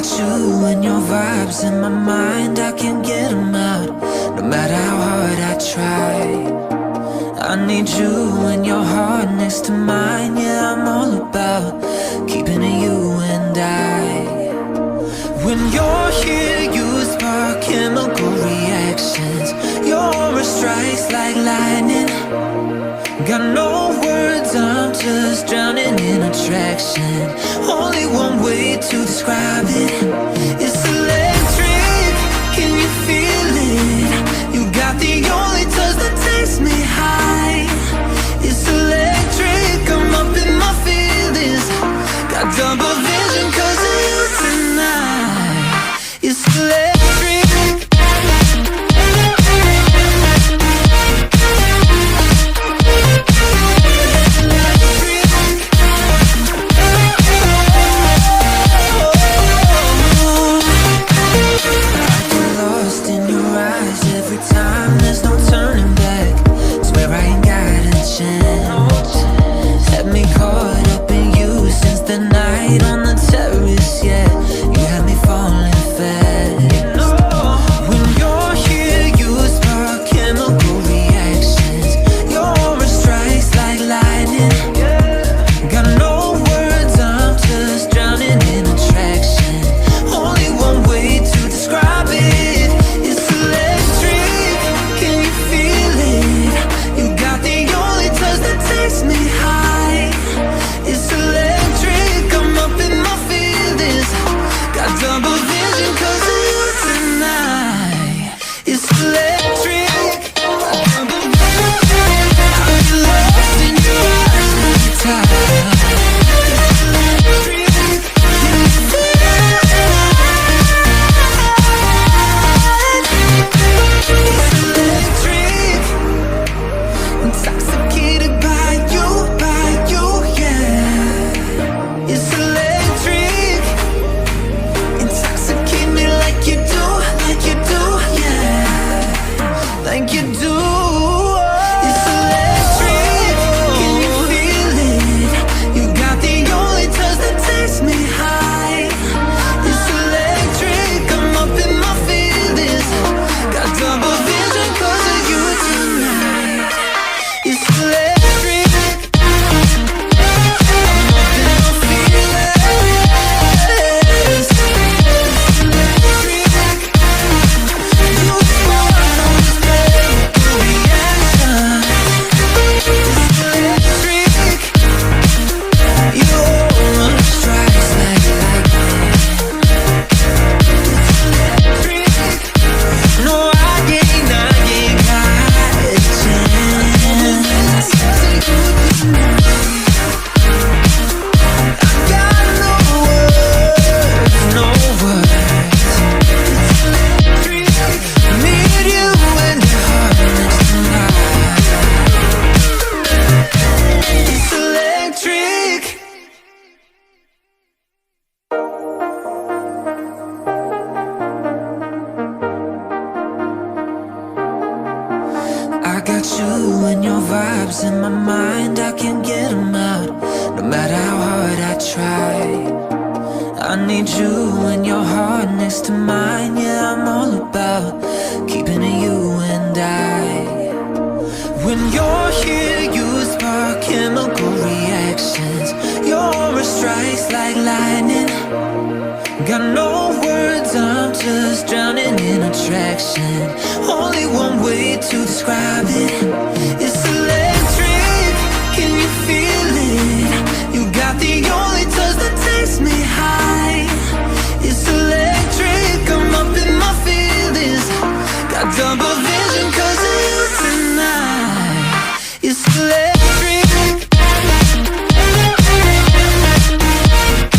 got you and your vibes in my mind, I can't get them out, no matter how hard I try. I need you and your heart next to mine, yeah, I'm all about keeping it you and I. When you're here, you spark chemical reactions, your aura strikes like lightning. Got no words, I'm just drowning in attraction. Only one way to describe it. It's electric, can you feel it? You got the only touch that takes me high. It's electric, I'm up in my feelings. Got double vision 'cause of you tonight. It's electric. It's electric, I'm up in my feelings. vibes in my mind, I can't get them out. No matter how hard I try, I need you and your heart next to mine. Yeah, I'm all about keeping it you and I. When you're here, you spark chemical reactions. Your aura strikes like lightning. Got no words, I'm just drowning in attraction. Only one way to describe it.